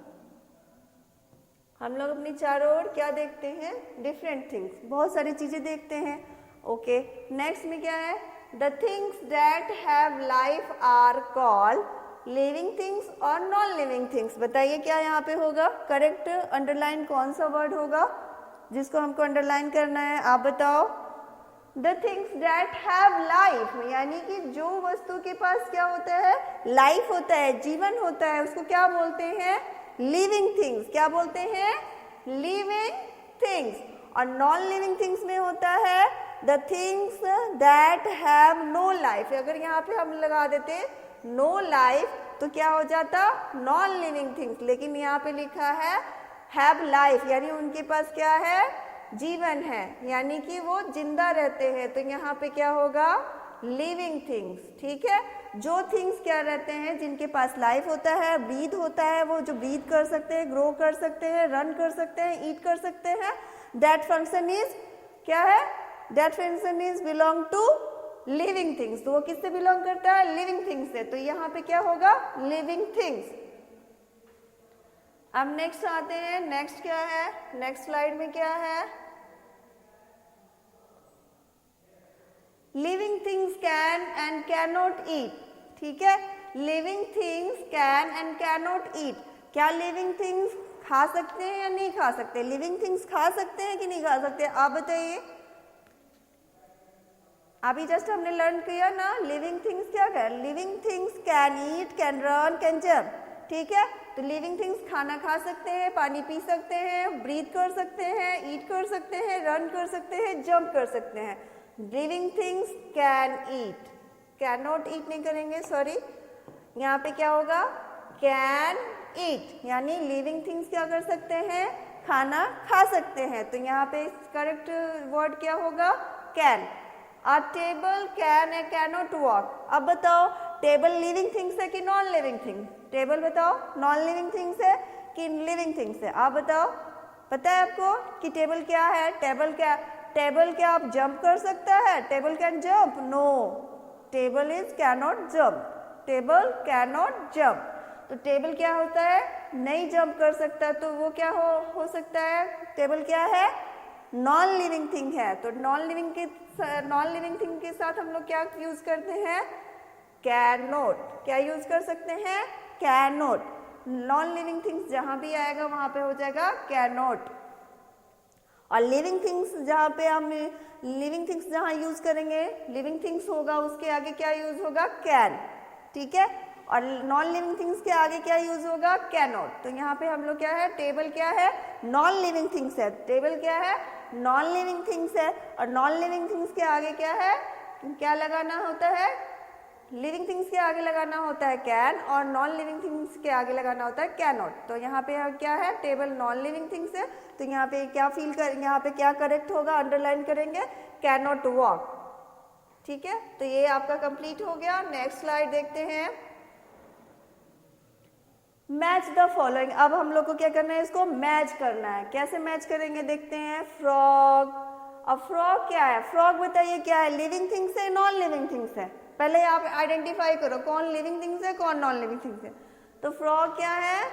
S1: हम लोग अपनी चारों ओर क्या देखते हैं, डिफरेंट थिंग्स, बहुत सारी चीजें देखते हैं। ओके, नेक्स्ट में क्या है, the things that have life are called living things और नॉन लिविंग थिंग्स। बताइए क्या यहाँ पे होगा, करेक्ट अंडरलाइन कौन सा वर्ड होगा जिसको हमको अंडरलाइन करना है, आप बताओ। The things that have life, यानी कि जो वस्तु के पास क्या होता है, लाइफ होता है, जीवन होता है, उसको क्या बोलते हैं, लिविंग थिंग्स। क्या बोलते हैं, लिविंग थिंग्स। और नॉन लिविंग थिंग्स में होता है the things that have no life. अगर यहाँ पे हम लगा देते नो लाइफ तो क्या हो जाता, नॉन लिविंग थिंग्स, लेकिन यहाँ पे लिखा है हैव लाइफ, यानी उनके पास क्या है, जीवन है, यानी कि वो जिंदा रहते हैं। तो यहाँ पे क्या होगा, लिविंग थिंग्स। ठीक है, जो थिंग्स क्या रहते हैं, जिनके पास लाइफ होता है, ब्रीथ होता है, वो जो ब्रीथ कर सकते हैं, ग्रो कर सकते हैं, रन कर सकते हैं, ईट कर सकते हैं, दैट फंक्शन इज क्या है, that function is belong to living things, तो वो किससे बिलोंग करता है? लिविंग थिंग्स से। तो यहाँ पे क्या होगा? Living things. अब नेक्स्ट आते हैं, नेक्स्ट क्या है? नेक्स्ट स्लाइड में क्या है? Living things can and can not eat. ठीक है, living things can and can not ईट। क्या लिविंग थिंग्स खा सकते हैं या नहीं खा सकते? लिविंग थिंग्स खा सकते हैं कि नहीं खा सकते? आप बताइए। अभी जस्ट हमने लर्न किया ना, लिविंग थिंग्स क्या है? Living things can eat, can run, can jump. ठीक है, तो लिविंग थिंग्स खाना खा सकते हैं, पानी पी सकते हैं, ब्रीथ कर सकते हैं, ईट कर सकते हैं, रन कर सकते हैं, जंप कर सकते हैं। Living things can eat, can not ईट नहीं करेंगे, सॉरी। यहाँ पे क्या होगा? कैन ईट, यानी लिविंग थिंग्स क्या कर सकते हैं? खाना खा सकते हैं। तो यहाँ पे करेक्ट वर्ड क्या होगा? Can. A table can a can not walk. अब बताओ, टेबल लिविंग थिंग्स है कि नॉन लिविंग थिंग? टेबल बताओ, नॉन लिविंग थिंग्स है कि लिविंग थिंग्स है? आप बताओ। पता है आपको कि टेबल क्या है? टेबल क्या आप जंप कर सकता है? Table can jump? No, table is can not jump. Table can not jump. तो टेबल क्या होता है? नहीं जंप कर सकता, तो वो क्या हो सकता है? टेबल क्या है? नॉन लिविंग थिंग है। तो नॉन लिविंग थिंग के साथ हम लोग क्या यूज करते हैं? Can not. क्या यूज कर सकते हैं? Can not. Non living things जहां भी आएगा वहां पे हो जाएगा कैन नॉट। और लिविंग थिंग्स जहाँ पे हम लिविंग थिंग्स जहाँ यूज करेंगे, लिविंग थिंग्स होगा उसके आगे क्या यूज होगा? कैन। ठीक है, और नॉन लिविंग थिंग्स के आगे क्या यूज होगा? Can not. तो यहाँ पे हम लोग क्या है? टेबल क्या है? नॉन लिविंग थिंग्स है। टेबल क्या है? नॉन लिविंग थिंग्स है। और नॉन लिविंग थिंग्स के आगे क्या है? क्या लगाना होता है? लिविंग थिंग्स के आगे लगाना होता है कैन, और नॉन लिविंग थिंग्स के आगे लगाना होता है कैन नॉट। तो यहाँ पे क्या है? टेबल नॉन लिविंग थिंग्स है, तो यहाँ पे यहाँ पे क्या करेक्ट होगा? अंडरलाइन करेंगे, कैन नॉट वॉक। ठीक है, तो ये आपका कंप्लीट हो गया। नेक्स्ट स्लाइड देखते हैं। Match the following. अब हम लोग को क्या करना है? इसको मैच करना है। कैसे मैच करेंगे देखते हैं। फ्रॉग। अब फ्रॉग क्या है? फ्रॉग बताइए क्या है? लिविंग थिंग्स है, नॉन लिविंग थिंग्स है? पहले आप आइडेंटिफाई करो कौन लिविंग थिंग्स है, कौन नॉन लिविंग थिंग्स है। तो फ्रॉग क्या है?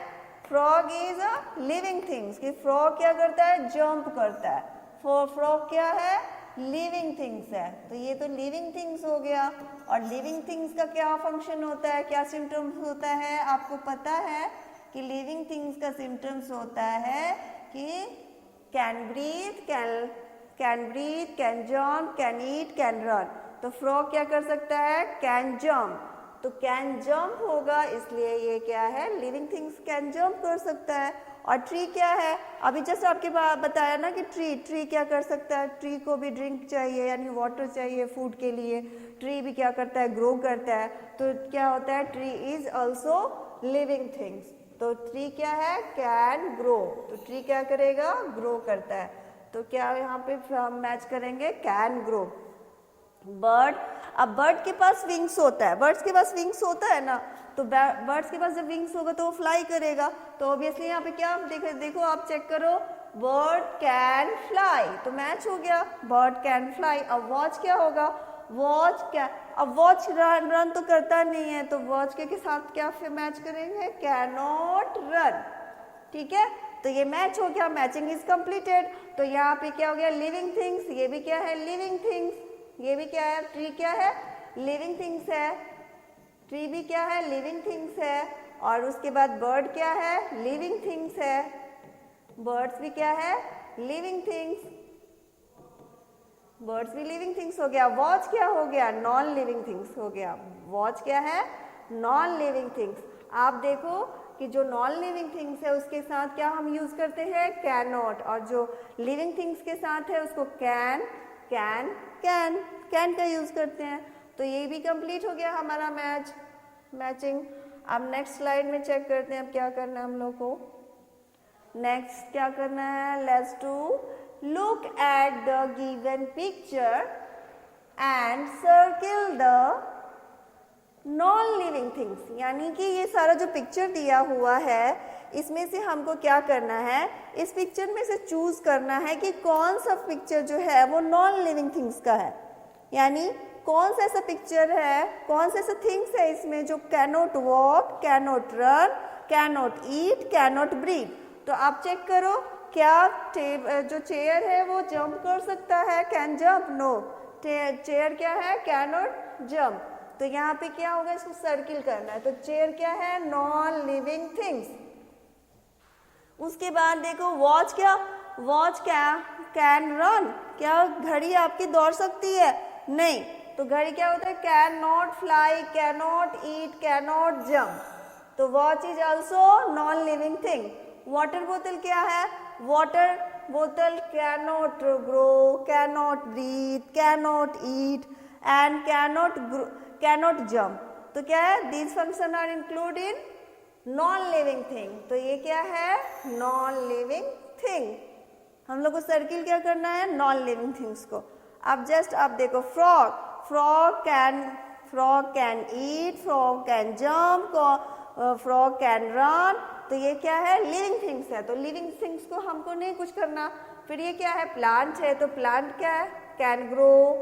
S1: Frog is a living things. कि फ्रॉग क्या करता है? जंप करता है। फ्रॉग क्या है? लिविंग थिंग्स है। तो ये तो लिविंग थिंग्स हो गया। और लिविंग थिंग्स का क्या फंक्शन होता है, क्या सिम्टम्स होता है? आपको पता है कि लिविंग थिंग्स का सिम्टम्स होता है कि can breathe, can jump, can eat, can run. तो फ्रॉग क्या कर सकता है? Can jump. तो कैन जंप होगा, इसलिए ये क्या है? लिविंग थिंग्स कैन जंप कर सकता है। और ट्री क्या है? अभी जस्ट आपके बताया ना कि ट्री क्या कर सकता है? ट्री को भी ड्रिंक चाहिए, यानी वाटर चाहिए फूड के लिए। ट्री भी क्या करता है? ग्रो करता है। तो क्या होता है? Tree is also living things. तो ट्री क्या है? Can grow. तो ट्री क्या करेगा? ग्रो करता है। तो क्या यहाँ पे हम मैच करेंगे? Can grow. बर्ड। अब बर्ड के पास विंग्स होता है, बर्ड्स के पास विंग्स होता है ना, तो बर्ड्स के पास जब विंग्स होगा तो वो फ्लाई करेगा। तो ऑब्वियसली यहाँ पे क्या देखो आप चेक करो, बर्ड कैन फ्लाई, तो मैच हो गया, बर्ड कैन फ्लाई। अब वॉच क्या होगा? वॉच क्या? अब वॉच रन तो करता नहीं है, तो वॉच के साथ क्या फिर मैच करेंगे? Can not run. ठीक है, तो ये मैच हो गया, मैचिंग इज कंप्लीटेड। तो यहाँ पे क्या हो गया? लिविंग थिंग्स, ये भी क्या है? Living things. ये भी क्या है? ट्री क्या है? लिविंग थिंग्स है। ट्री भी क्या है? लिविंग थिंग्स है। और उसके बाद बर्ड क्या है? लिविंग थिंग्स है। बर्ड्स भी क्या है? Living things. बर्ड्स भी लिविंग थिंग्स हो गया। वॉच क्या हो गया? नॉन लिविंग थिंग्स हो गया। वॉच क्या है? Non living things. आप देखो कि जो नॉन लिविंग थिंग्स है उसके साथ क्या हम यूज करते हैं? Can not. और जो लिविंग थिंग्स के साथ है उसको कैन का यूज करते हैं। तो ये भी कंप्लीट हो गया हमारा मैचिंग। अब नेक्स्ट स्लाइड में चेक करते हैं अब क्या करना है हम लोग को। नेक्स्ट क्या करना है? Let's do look at the given picture and circle the non living things. यानी कि ये सारा जो पिक्चर दिया हुआ है इसमें से हमको क्या करना है? इस पिक्चर में से चूज करना है कि कौन सा पिक्चर जो है वो नॉन लिविंग थिंग्स का है, यानी कौन सा ऐसा पिक्चर है, कौन सा ऐसा थिंग्स है इसमें जो cannot walk, cannot run, cannot eat, cannot breathe? तो आप चेक करो, क्या जो चेयर है वो जंप कर सकता है? Can jump? नो। चेयर क्या है? Cannot jump. तो यहाँ पे क्या होगा, इसको सर्किल करना है। तो चेयर क्या है? Non living things. उसके बाद देखो वॉच, क्या वॉच कैन रन? क्या घड़ी आपकी दौड़ सकती है? नहीं। तो घड़ी क्या होता है? Can not fly, can not eat, can not jump. तो watch is also non living thing. Water बोतल क्या है? वाटर बोतल can not grow, can not breathe, can not eat and can not jump. तो क्या है? These function are include in non living thing. तो ये क्या है? Non living thing. हम लोग को सर्किल क्या करना है? नॉन लिविंग थिंग्स को। अब जस्ट आप देखो, frog can eat, frog can jump, frog can run. तो ये क्या है? लिविंग थिंग्स है। तो लिविंग थिंग्स को हमको नहीं कुछ करना। फिर ये क्या है? प्लांट है। तो प्लांट क्या है? Can grow,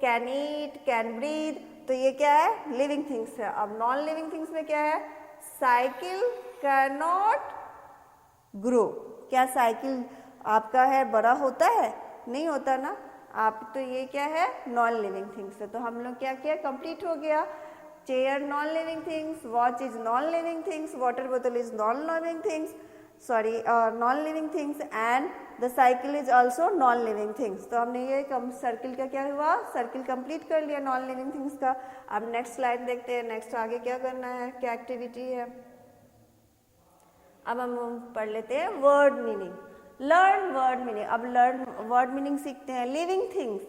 S1: can eat, can breathe. तो ये क्या है? लिविंग थिंग्स है। अब नॉन लिविंग थिंग्स में क्या है? Cycle can not grow. क्या साइकिल आपका है बड़ा होता है? नहीं होता ना। आप तो ये क्या है? नॉन लिविंग थिंग्स है। तो हम लोग क्या किया? कंप्लीट हो गया। Chair non living things, watch is non living things, water बोतल is non living things, non living things and the cycle is also non living things. तो हमने ये सर्किल का क्या हुआ? सर्किल कंप्लीट कर लिया नॉन लिविंग थिंग्स का। अब नेक्स्ट स्लाइड देखते हैं। नेक्स्ट आगे क्या करना है, क्या एक्टिविटी है। अब हम पढ़ लेते हैं word meaning. Learn word meaning. अब लर्न वर्ड मीनिंग सीखते हैं। Living things,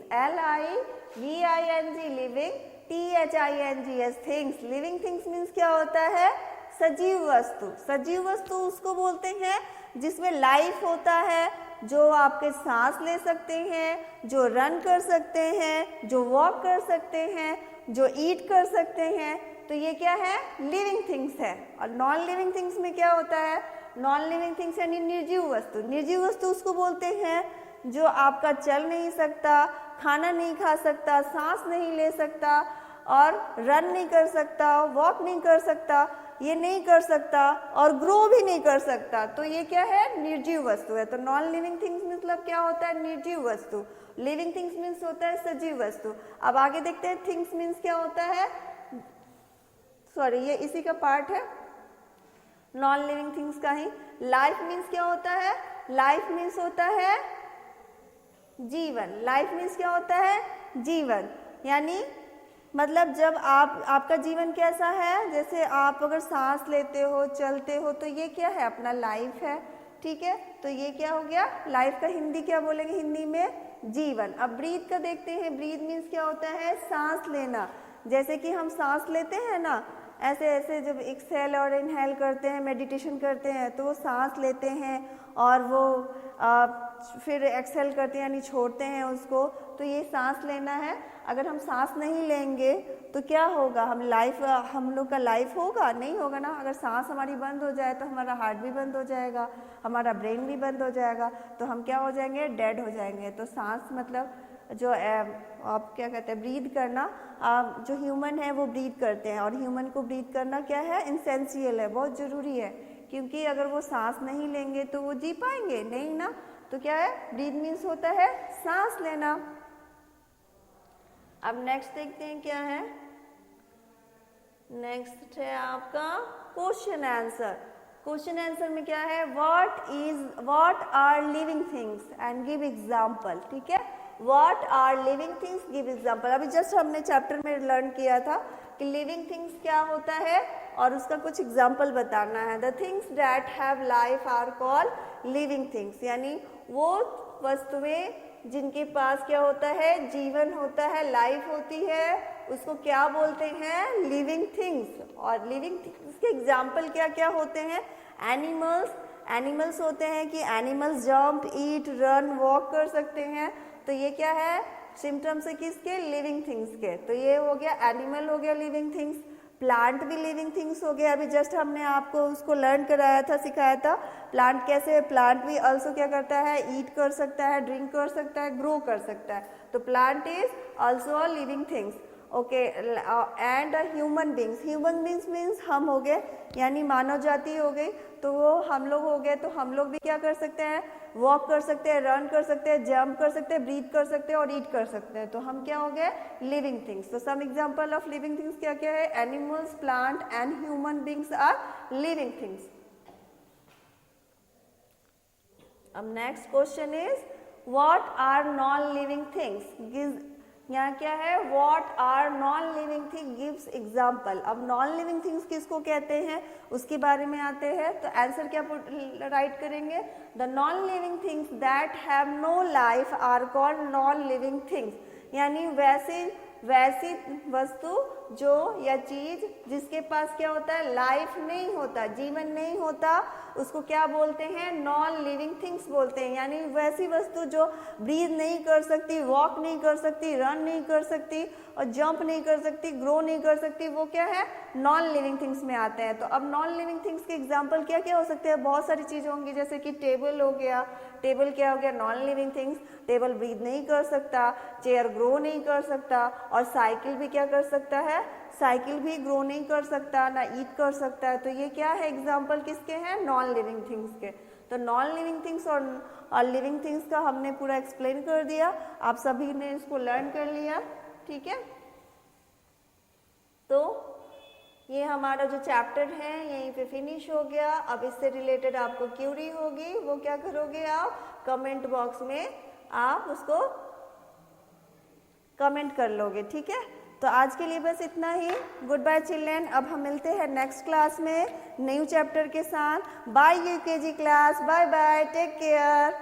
S1: LIVING, living, THINGS, things. Living things means क्या होता है? सजीव वस्तु। सजीव वस्तु उसको बोलते हैं जिसमें लाइफ होता है, जो आपके सांस ले सकते हैं, जो रन कर सकते हैं, जो वॉक कर सकते हैं, जो ईट कर सकते हैं। तो ये क्या है? लिविंग थिंग्स है। और नॉन लिविंग थिंग्स में क्या होता है? नॉन लिविंग थिंग्स यानी निर्जीव वस्तु। निर्जीव वस्तु उसको बोलते हैं जो आपका चल नहीं सकता, खाना नहीं खा सकता, सांस नहीं ले सकता और रन नहीं कर सकता, वॉक नहीं कर सकता, ये नहीं कर सकता और ग्रो भी नहीं कर सकता। तो ये क्या है? निर्जीव वस्तु है। तो नॉन लिविंग थिंग्स मतलब क्या होता है? निर्जीव वस्तु। लिविंग थिंग्स मीन्स होता है सजीव वस्तु। अब आगे देखते हैं थिंग्स मीन्स क्या होता है। सॉरी, ये इसी का पार्ट है नॉन लिविंग थिंग्स का ही। लाइफ मीन्स क्या होता है? लाइफ मीन्स होता है जीवन। लाइफ मीन्स क्या होता है? जीवन। यानी मतलब जब आपका जीवन कैसा है, जैसे आप अगर सांस लेते हो, चलते हो, तो ये क्या है? अपना लाइफ है। ठीक है, तो ये क्या हो गया? लाइफ का हिंदी क्या बोलेंगे? हिंदी में जीवन। अब ब्रीथ का देखते हैं। ब्रीथ मीन्स क्या होता है? सांस लेना। जैसे कि हम सांस लेते हैं ना, ऐसे ऐसे जब एक्सहेल और इनहेल करते हैं, मेडिटेशन करते हैं, तो वो सांस लेते हैं और वो फिर एक्सहेल करते हैं यानी छोड़ते हैं उसको। तो ये सांस लेना है। अगर हम सांस नहीं लेंगे तो क्या होगा? हम लोग का लाइफ होगा? नहीं होगा ना। अगर सांस हमारी बंद हो जाए तो हमारा हार्ट भी बंद हो जाएगा, हमारा ब्रेन भी बंद हो जाएगा, तो हम क्या हो जाएंगे? डेड हो जाएंगे। तो सांस मतलब जो आप क्या कहते हैं, ब्रीथ करना। जो ह्यूमन है वो ब्रीथ करते हैं और ह्यूमन को ब्रीथ करना क्या है? इसेंशियल है, बहुत ज़रूरी है। क्योंकि अगर वो सांस नहीं लेंगे तो वो जी पाएंगे नहीं ना। तो क्या है? ब्रीथ मीन्स होता है सांस लेना। अब नेक्स्ट देखते हैं क्या है। नेक्स्ट है आपका क्वेश्चन आंसर। क्वेश्चन आंसर में क्या है? What are living things and give example. ठीक है, what are living things, give example. अभी जस्ट हमने चैप्टर में लर्न किया था कि लिविंग थिंग्स क्या होता है और उसका कुछ एग्जाम्पल बताना है। The things that have life are called living things. यानी वो वस्तुएं जिनके पास क्या होता है? जीवन होता है, लाइफ होती है, उसको क्या बोलते हैं? Living things. और लिविंग थिंग्स के एग्जाम्पल क्या क्या होते हैं? एनिमल्स होते हैं कि एनिमल्स जंप, ईट, रन, वॉक कर सकते हैं। तो ये क्या है? सिम्टम्स है किसके? लिविंग थिंग्स के। तो ये हो गया एनिमल, हो गया लिविंग थिंग्स। प्लांट भी लिविंग थिंग्स हो गया। अभी जस्ट हमने आपको उसको लर्न कराया था, सिखाया था प्लांट कैसे। प्लांट भी ऑल्सो क्या करता है? ईट कर सकता है, ड्रिंक कर सकता है, ग्रो कर सकता है। तो plant is also living things. Okay and human beings, human beings means हम हो गए, यानी मानव जाति हो गई, तो वो हम लोग हो गए। तो हम लोग भी क्या कर सकते हैं, वॉक कर सकते हैं, रन कर सकते हैं, जंप कर सकते हैं, ब्रीथ कर सकते हैं और ईट कर सकते हैं। तो हम क्या हो गए, लिविंग थिंग्स। तो some example of living things क्या क्या है, animals, plant and human beings are living things. अब next question is what are non living things. यहाँ क्या है, what are non living thing, gives example. अब नॉन लिविंग थिंग्स किसको कहते हैं उसके बारे में आते हैं। तो आंसर क्या राइट करेंगे, the non living things that have no life are called non living things. यानी वैसी वस्तु जो या चीज जिसके पास क्या होता है, लाइफ नहीं होता, जीवन नहीं होता, उसको क्या बोलते हैं, नॉन लिविंग थिंग्स बोलते हैं। यानी वैसी वस्तु जो ब्रीथ नहीं कर सकती, वॉक नहीं कर सकती, रन नहीं कर सकती और जंप नहीं कर सकती, ग्रो नहीं कर सकती, वो क्या है, नॉन लिविंग थिंग्स में आते हैं। तो अब नॉन लिविंग थिंग्स के एग्जाम्पल क्या क्या हो सकते हैं, बहुत सारी चीजें होंगी, जैसे कि टेबल हो गया, टेबल क्या हो गया, non living things, table breathe नहीं कर सकता, चेयर ग्रो नहीं कर सकता, और साइकिल भी क्या कर सकता है, साइकिल भी ग्रो नहीं कर सकता, ना ईट कर सकता है। तो ये क्या है, एग्जाम्पल किसके हैं, नॉन लिविंग थिंग्स के। तो नॉन लिविंग थिंग्स और लिविंग थिंग्स का हमने पूरा एक्सप्लेन कर दिया, आप सभी ने इसको लर्न कर लिया, ठीक है। तो ये हमारा जो चैप्टर है यहीं पे फिनिश हो गया। अब इससे रिलेटेड आपको क्यूरी होगी, वो क्या करोगे आप, कमेंट बॉक्स में आप उसको कमेंट कर लोगे, ठीक है। तो आज के लिए बस इतना ही। Good bye children. अब हम मिलते हैं नेक्स्ट क्लास में न्यू चैप्टर के साथ। Bye UKG class, bye bye, take care.